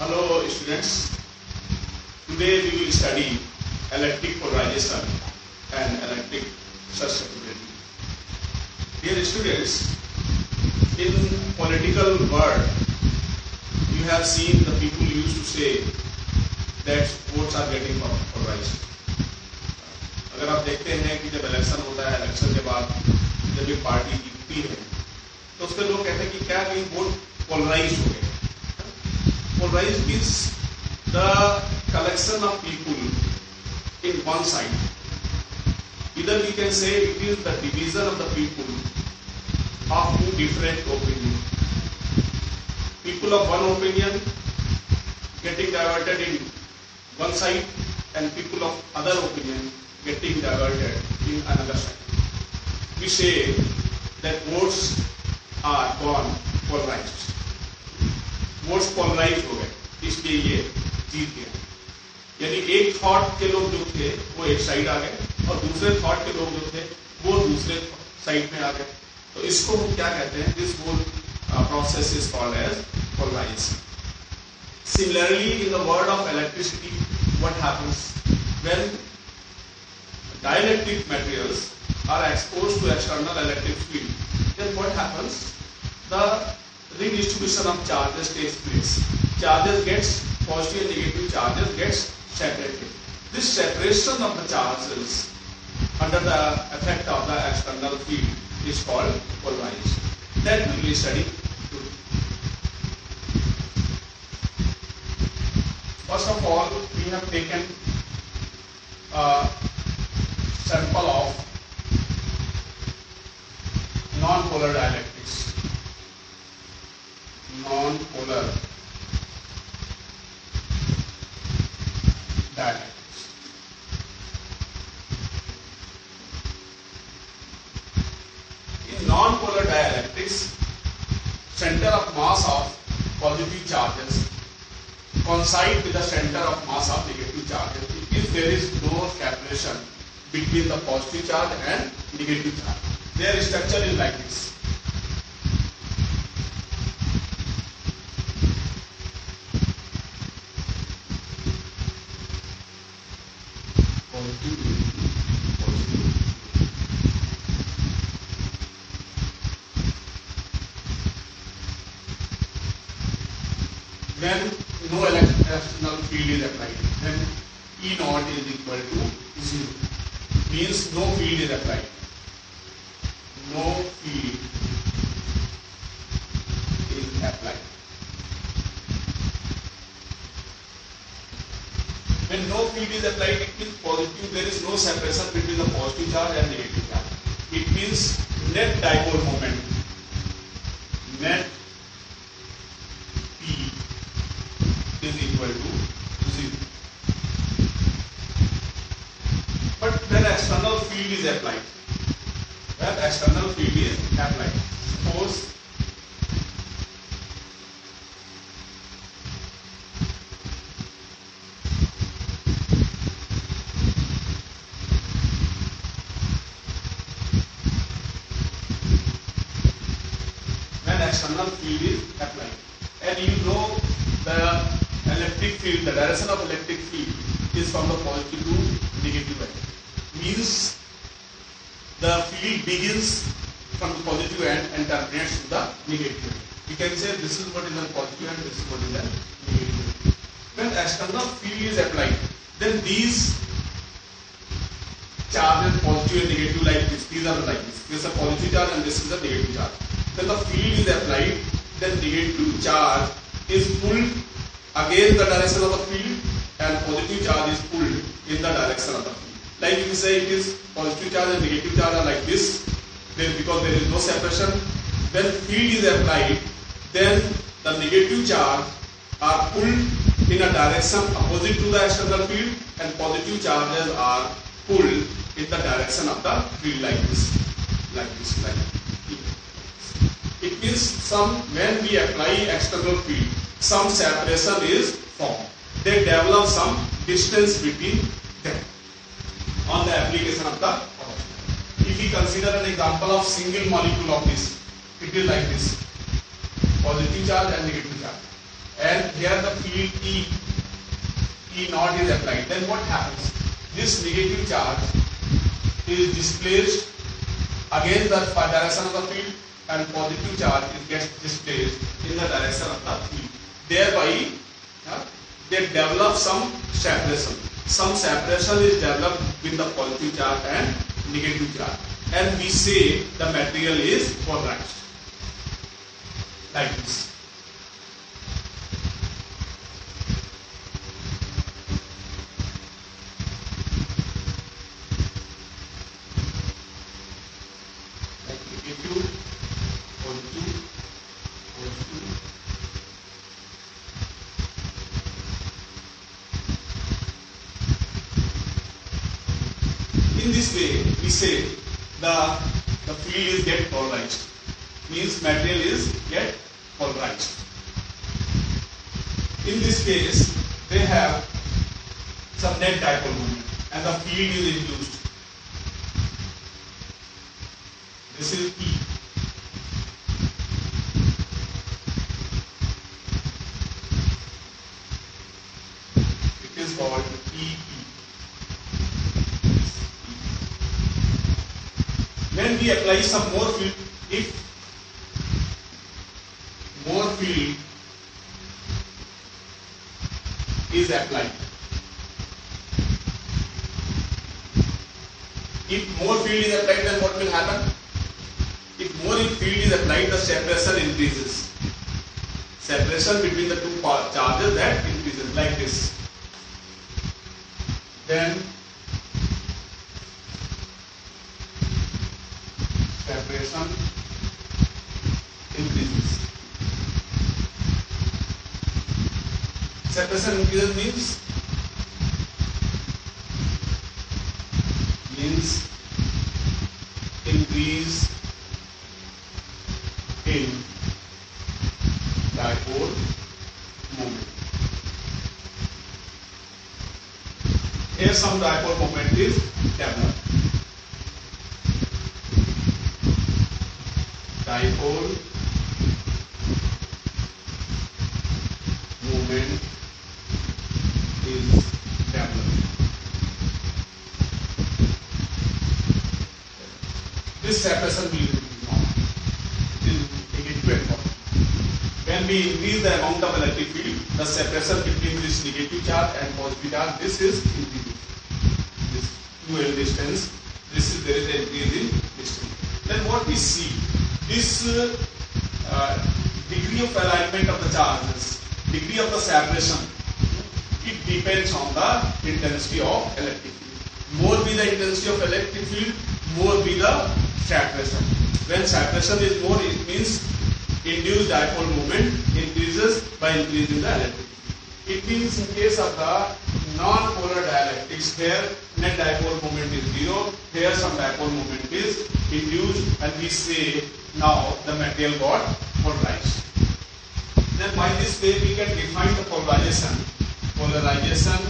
Hello students, today we will study electric polarization and electric susceptibility. Dear students, in political world, you have seen the people used to say that votes are getting polarized. अगर आप देखते हैं कि जब election होता है, election के बाद जब एक पार्टी जीतती है तो उसके लोग कहते हैं कि क्या कहीं वोट पोलराइज हो गए. Polarized means the collection of people in one side. Either we can say it is the division of the people of two different opinions. People of one opinion getting diverted in one side and people of other opinion getting diverted in another side. We say that votes are gone polarized. Votes polarise हो गए, इसलिए ये जीत गया. यानी एक thought के लोग जो थे वो एक साइड आ गए और दूसरे थॉट के लोग जो थे वो दूसरे साइड में आ गए. तो इसको हम क्या कहते हैं? This whole process is called as polarisation. Similarly in the world of electricity, what happens when dielectric materials are exposed to external electric field, then what happens? The redistribution of charges takes place. Charges gets, positive and negative charges gets separated. This separation of the charges under the effect of the external field is called polarization. That we will study today. First of all, we have taken a sample of non-polar dielectrics. Non-polar dielectrics. In non-polar dielectrics, center of mass of positive charges coincide with the center of mass of negative charges if there is no separation between the positive charge and negative charge. Their structure is like this. When no external field is applied, then E naught is equal to 0. Means no field is applied. No field is applied. When no field is applied, it means positive. There is no separation between the positive charge and negative charge. It means net dipole moment. Net P is equal to 0. But when external field is applied, suppose when external field is applied, and you know the electric field, the direction of electric field is from the positive to negative end. Means the field begins from the positive end and terminates to the negative end. We can say this is what is the positive end, this is what is the negative end. When external field is applied, then these charges, positive and negative, like this, these are like this. This is a positive charge and this is a negative charge. When the field is applied, then negative charge is pulled against the direction of the field and positive charge is pulled in the direction of the field. Like you say it is positive charge and negative charge are like this, then because there is no separation. When field is applied, then the negative charge are pulled in a direction opposite to the external field and positive charges are pulled in the direction of the field like this, like this, like this. It means when we apply external field, some separation is formed. They develop some distance between them on the application of the power. If we consider an example of single molecule of this, it is like this, positive charge and negative charge, and here the field E naught is applied, then what happens? This negative charge is displaced against the direction of the field, and positive charge gets displaced in the direction of the field. Thereby, they develop some separation. Some separation is developed between the positive charge and negative charge, and we say the material is polarized, like this. In this way, we say the field is get polarized, means material is get polarized. In this case, they have some net dipole moment, and the field is induced. This is E. It is called EP. When we apply some more field, if more field is applied, if more field is applied, then what will happen? If more field is applied, the separation increases. Separation between the two charges that increases, like this. Then separation increases. Separation increases means increase in dipole moment. Here some dipole moment is developed. Dipole moment is developed. This separation will be negative. When we increase the amount of electric field, the separation between this negative charge and positive charge, this is increased. This 2L distance, there is an increase in distance. Then what we see, this degree of alignment of the charges, degree of the separation, it depends on the intensity of electric field. More be the intensity of electric field, more be the separation. When separation is more, it means induced dipole moment increases by increasing the electric field. It means in case of the non-polar dielectrics, here net dipole moment is 0, here some dipole moment is induced, and we say now the material got polarized. Then by this way we can define the polarization. Polarization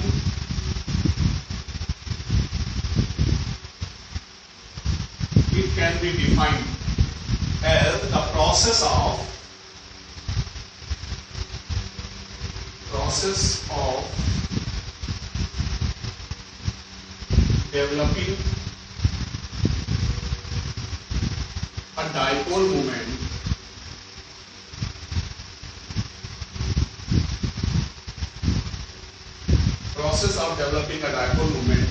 it can be defined as the process of developing a dipole moment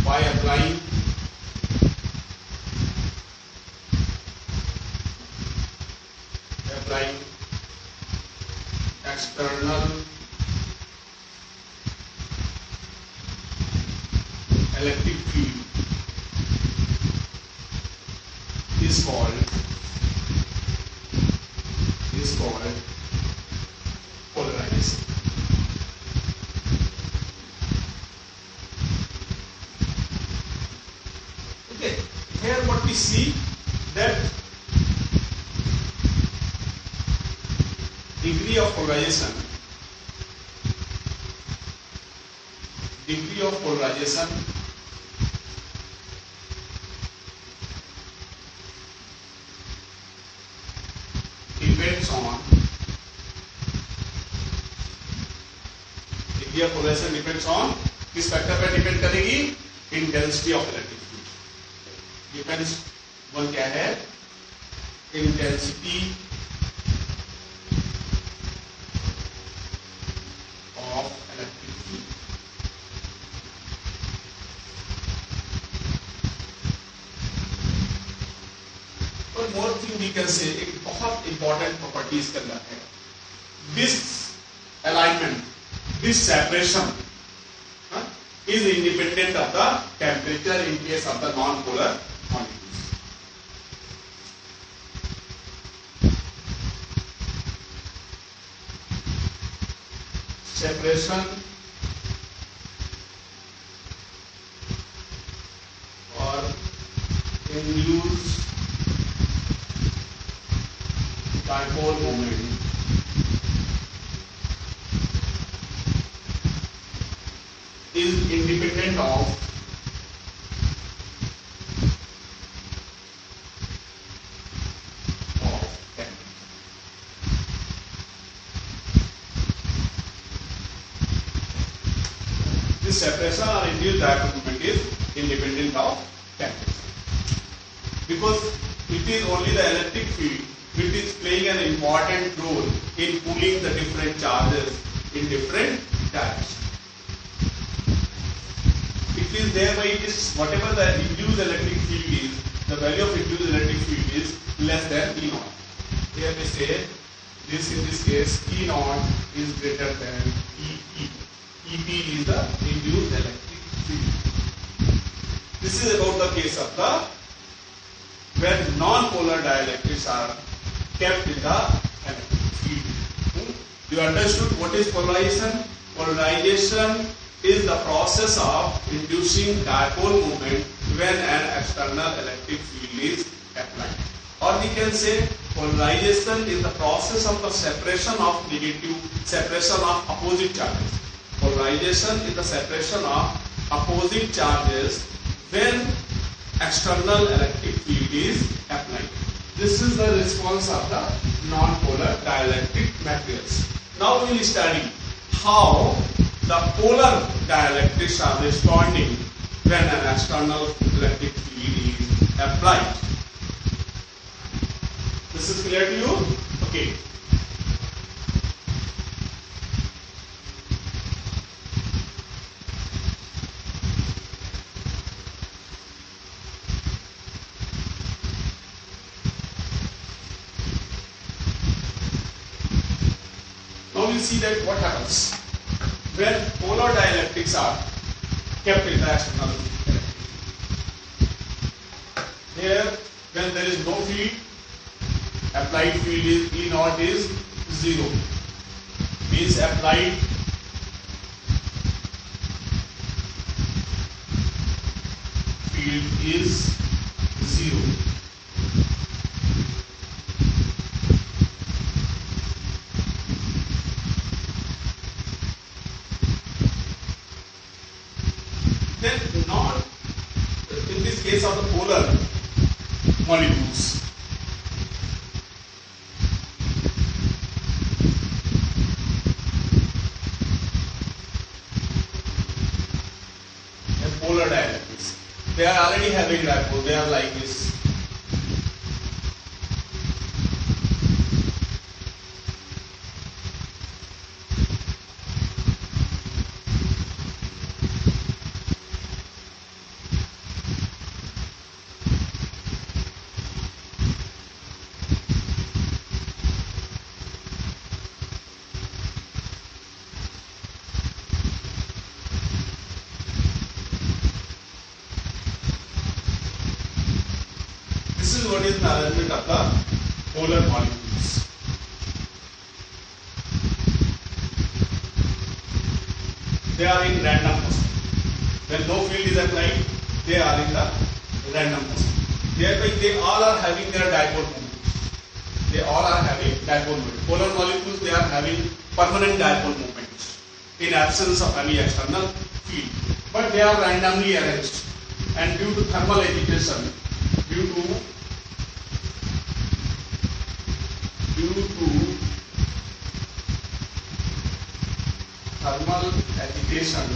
by applying external electric field is called polarization. Okay, here what we see that degree of polarization depends on Linear polarization depends on किस factor पर depend करेगी? Intensity of electric field. Depends one क्या है? Intensity of electric field. और more thing we can say, एक बहुत important property इसके अंदर है, this alignment, this separation is independent of the temperature in case of the non-polar molecules. Separation or induced dipole moment is independent of temperature. This separation or induced dipole moment is independent of temperature because it is only the electric field which is playing an important role in pulling the different charges in different directions. It is thereby it is whatever the induced electric field is, the value of induced electric field is less than E naught. Here we say this, in this case E naught is greater than EP. EP is the induced electric field. This is about the case of the when non-polar dielectrics are kept in the electric field. You understood what is polarization? Polarization is the process of inducing dipole moment when an external electric field is applied. Or we can say polarization is the process of the separation of opposite charges. Polarization is the separation of opposite charges when external electric field is applied. This is the response of the non-polar dielectric materials. Now we will study how the polar dielectrics are responding when an external electric field is applied. This is clear to you? Okay. Now we'll see that what happens when polar dielectrics are kept in the external electric field. Here, when there is no field, applied field is E naught is 0. Means applied field is 0. Then not in this case of the polar molecules. And polar dielectrics. They are already having dipole, they are like this. This is what is the arrangement of the polar molecules. They are in random motion. When no field is applied, they are in the random motion. Thereby, they all are having their dipole moments. They all are having dipole moments. Polar molecules, they are having permanent dipole moments in absence of any external field. But they are randomly arranged, and due to thermal agitation, due to thermal agitation,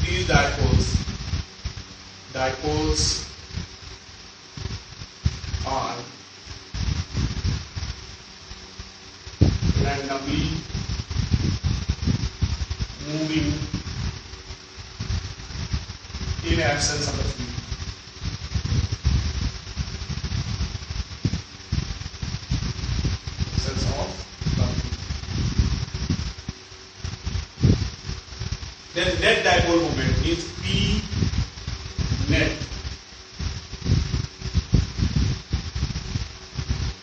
these dipoles are randomly moving in absence of the field. Then net dipole moment is P net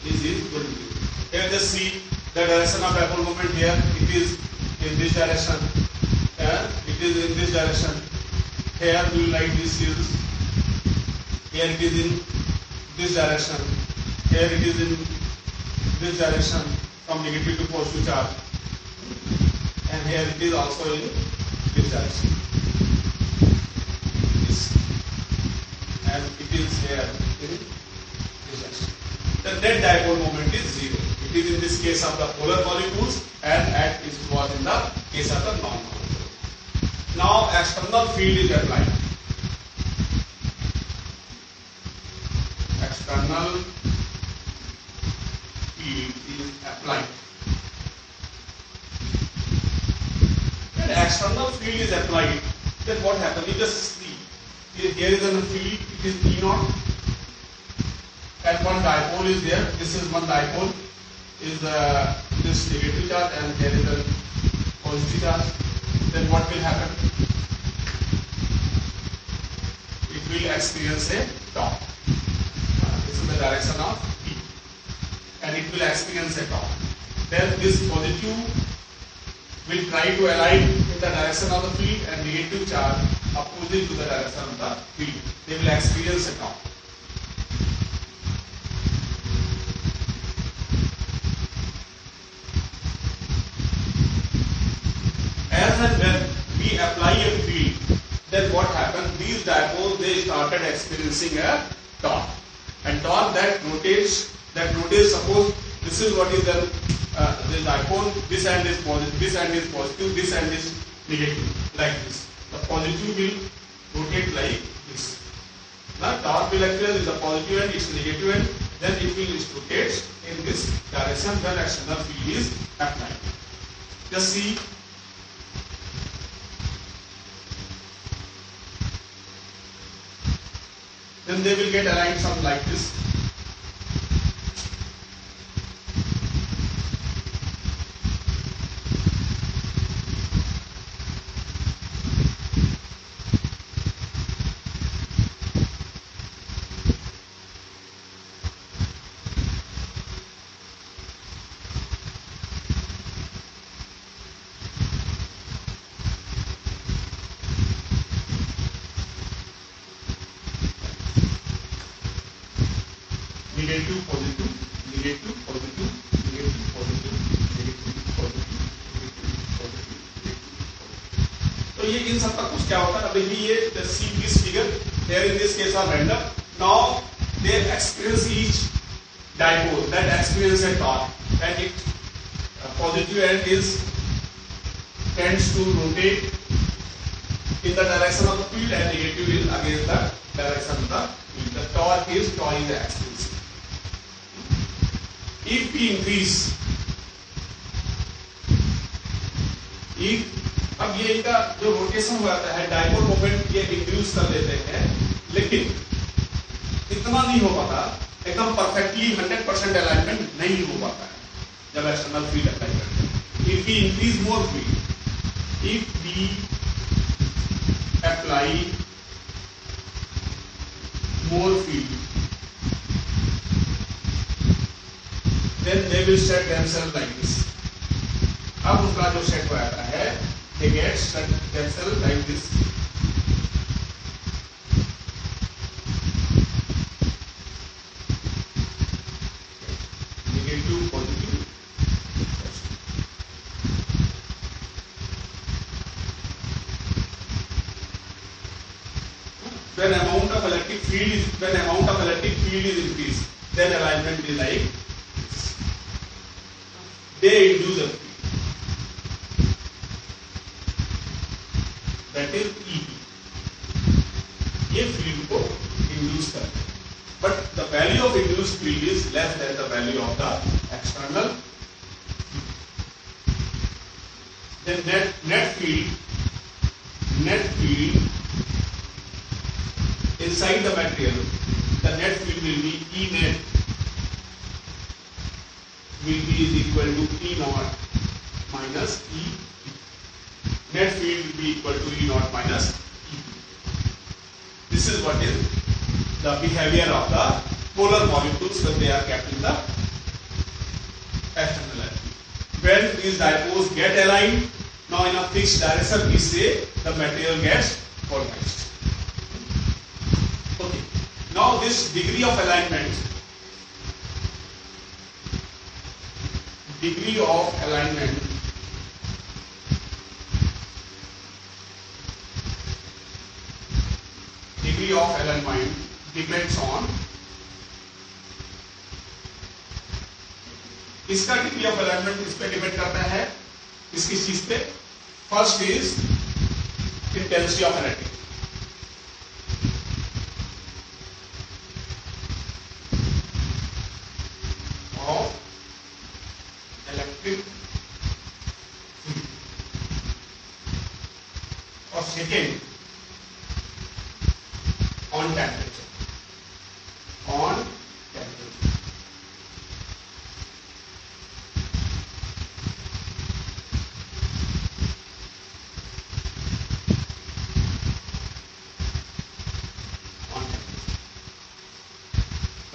is equal to. Here just see the direction of dipole moment. Here it is in this direction. Here it is in this direction. Here we will write this is. Here it is in this direction. Here it is in this direction from negative to positive charge. And here it is also in this direction. This. And it is here in this direction. The net dipole moment is zero. It is in this case of the polar molecules and it was in the case of the non-molecules. Now external field is applied. External field is applied. When external field is applied, then what happens? You just see here is a field, it is E naught, and one dipole is there. This is one dipole, is this negative charge, and here is a positive charge. Then what will happen? It will experience a torque. This is the direction of P, and it will experience a torque. Then this positive will try to align in the direction of the field, and negative charge opposite to the direction of the field. They will experience a torque. As and when we apply a field, then what happens? These dipoles, they started experiencing a torque, and torque that rotates. Suppose this is what is the dipole. This end is positive. This end is positive. This end is negative. Like this. The positive will rotate like this. Now torque will actually is the positive end. It's negative end. Then it will rotate in this direction when external field is applied. Just see. Then they will get aligned something like this. Negative, positive, negative, positive, negative, positive, negative, positive, negative, positive, negative. तो ये इन सब का कुछ क्या होता है? अभी ये see this figure here in this case are random. Now they experience each dipole that experience a torque, and it positive end is tends to rotate in the direction of the field, and negative is against the direction of the field. The torque is the axis. If we increase, अब ये इनका जो rotation हुआ है dipole moment ये increase कर देते हैं, लेकिन इतना नहीं हो पाता, एकदम परफेक्टली 100% अलाइनमेंट नहीं हो पाता है जब एक्सटर्नल फील्ड अप्लाई करते हैं. If we increase more field, if we apply more field, then they will set themselves like this. अब उसका जो सेट हो जाता है, they get set themselves like this. Negative, positive. When amount of electric field is increased, then alignment is like. they induce a field. That is EB. ये field को induce करते हैं, but the value of induce field is less than the value of the external. Then net field inside the material, the net field will be E net will be is equal to E naught minus E. Net field will be equal to E naught minus E. This is what is the behavior of the polar molecules when they are kept in the external atom. When these dipoles get aligned, now in a fixed direction, we say the material gets polarized. Okay. Now this degree of alignment, degree of alignment depends on, इसका degree of alignment इस पे depend करता है, इसकी चीज पे. First is intensity of electric. और second on temperature.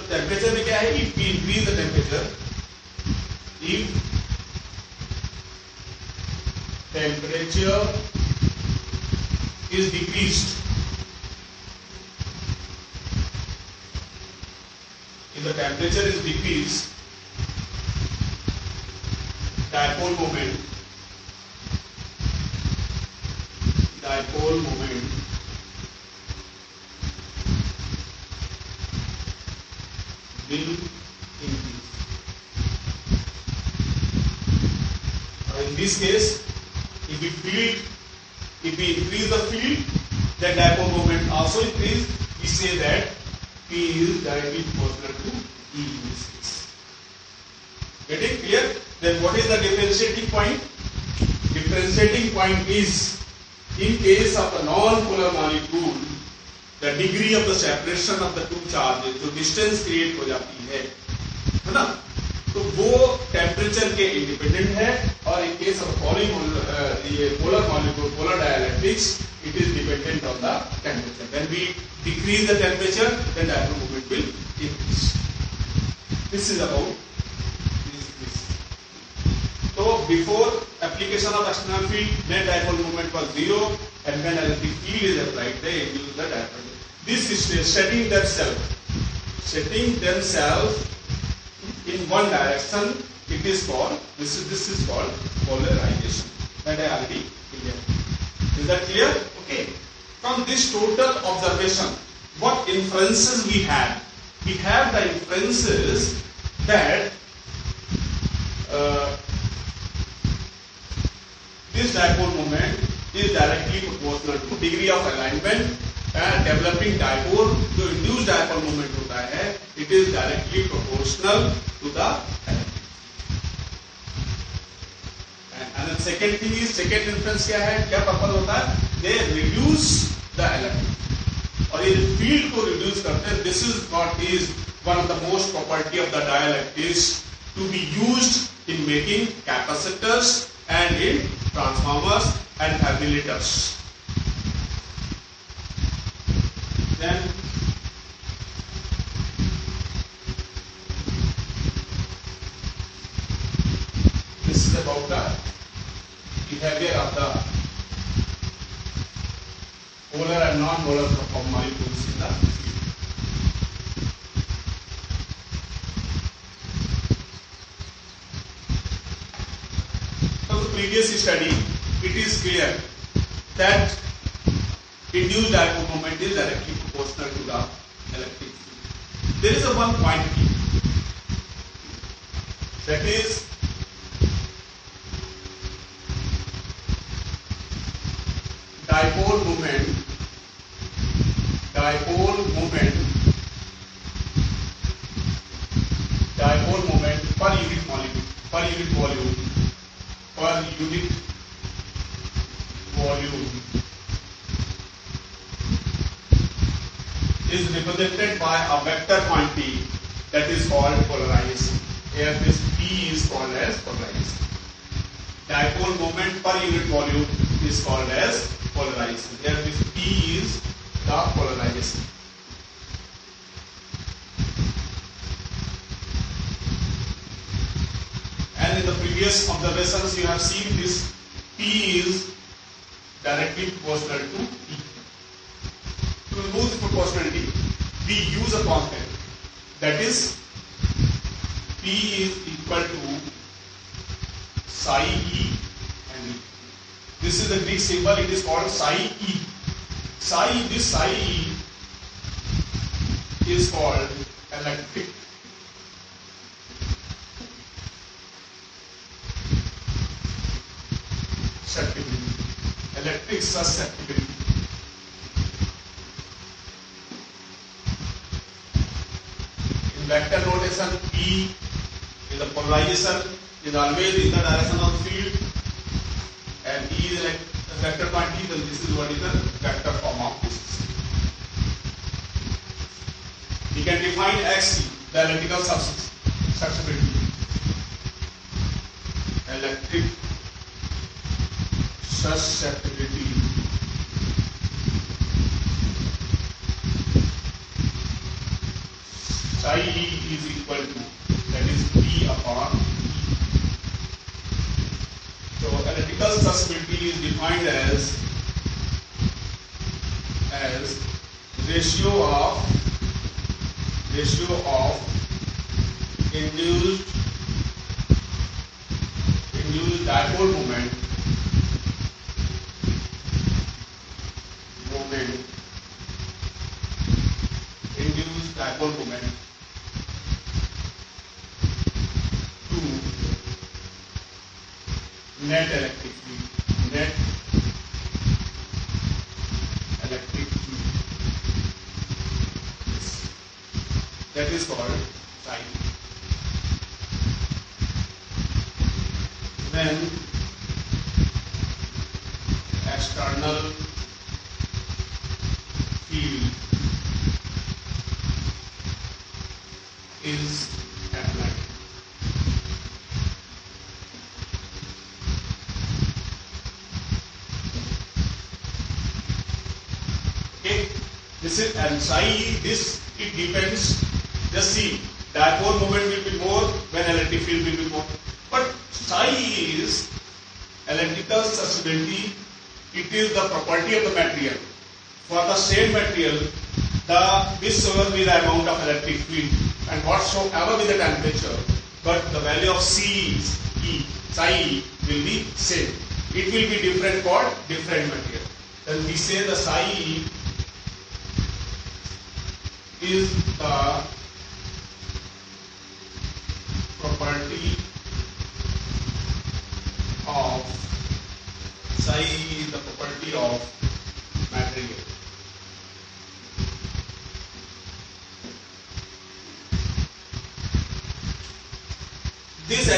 Temperature में क्या है, if we increase the temperature, if temperature is decreased, if the temperature is decreased, dipole moment will increase. In this case, if we increase the field, then dipole moment also increase. We say that P is directly proportional to E in this case. Getting clear? Then what is the differentiating point? Differentiating point is, in case of a non-polar molecule, the degree of the separation of the two charges, जो distance create हो जाती है ना, तो वो temperature के independent है. और in case of polar molecule, polar dielectrics, it is dependent on the temperature. When we decrease the temperature, then dipole moment will increase. This is about this. So before application of external field, net dipole moment was 0, and when electric field is applied, they induce the dipole. This is setting themselves in one direction. It is called, this is called polarization. That I already clear. Is that clear? Okay. From this total observation, what inferences we have? We have the inferences that this dipole moment is directly proportional to degree of alignment, and developing dipole, जो induced dipole moment होता है, it is directly proportional to the electric. And the second thing is, second inference क्या है, क्या purpose होता है? They reduce the electric. और ये फील्ड को रिड्यूस करते हैं. This is what is one of the most property of the dielectrics to be used in making capacitors and in transformers and terminators. Then this is about the behavior of the polar and non-polar molecules in the field. From the previous study, it is clear that induced dipole moment is directly proportional to the electric field. There is a one quantity, that is dipole moment per unit volume is represented by a vector quantity that is called polarization. Here this P is called as polarization. Dipole moment per unit volume is called as polarization. Here this P is the polarization. And in the previous observations you have seen this P is directly proportional to E. To remove the proportionality, we use a constant, that is P is equal to psi E and E. This is the Greek symbol, it is called psi E. This psi E is called electric susceptibility. In vector notation, P is the polarization, is always in the direction of the field, and E is like the vector quantity, then this is what is the vector form of this. We can define X, the electrical susceptibility. Electric susceptibility psi E is equal to, that is P upon E. So electrical susceptibility is defined as ratio of induced dipole moment to net electric field. That is called psi. Then external field is applied. Okay, this is and psi E, this it depends. Just see, dipole moment will be more when electric field will be more. But psi is electrical susceptibility. It is the property of the material. For the same material, whichsoever be the amount of electric field and whatsoever be the temperature, but the value of C is E, psi E will be same. It will be different for different material. Then we say the psi E is the property of psi E is the property of material. This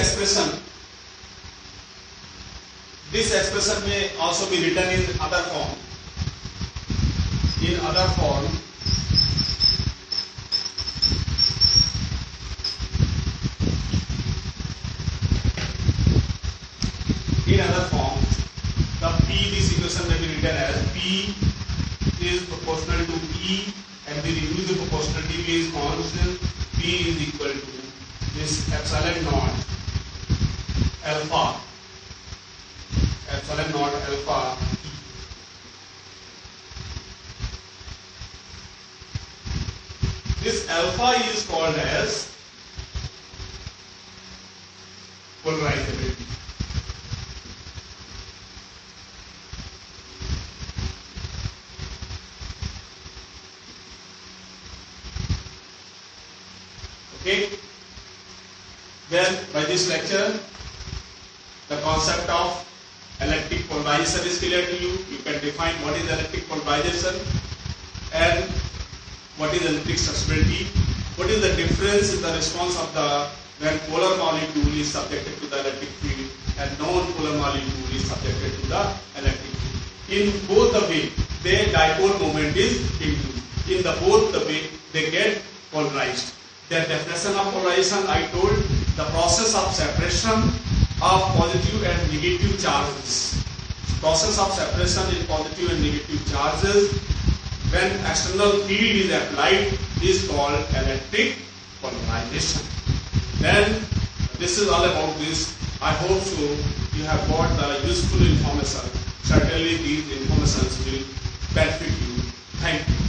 expression may also be written in other form. In other form, the P, this equation may be written as P is proportional to E, and we remove the proportionality. P is constant. P is equal to this epsilon naught alpha E. This alpha is called as polarizability. Okay. Then by this lecture, the concept of electric polarization is clear to you. You can define what is electric polarization and what is electric susceptibility. What is the difference in the response of the when polar molecule is subjected to the electric field and non-polar molecule is subjected to the electric field. In both the way, their dipole moment is induced. In the both the way, they get polarized. Their definition of polarization, I told, the process of separation of positive and negative charges. Process of separation in positive and negative charges when external field is applied is called electric polarization. Then this is all about this. I hope so you have got the useful information. Certainly these informations will benefit you. Thank you.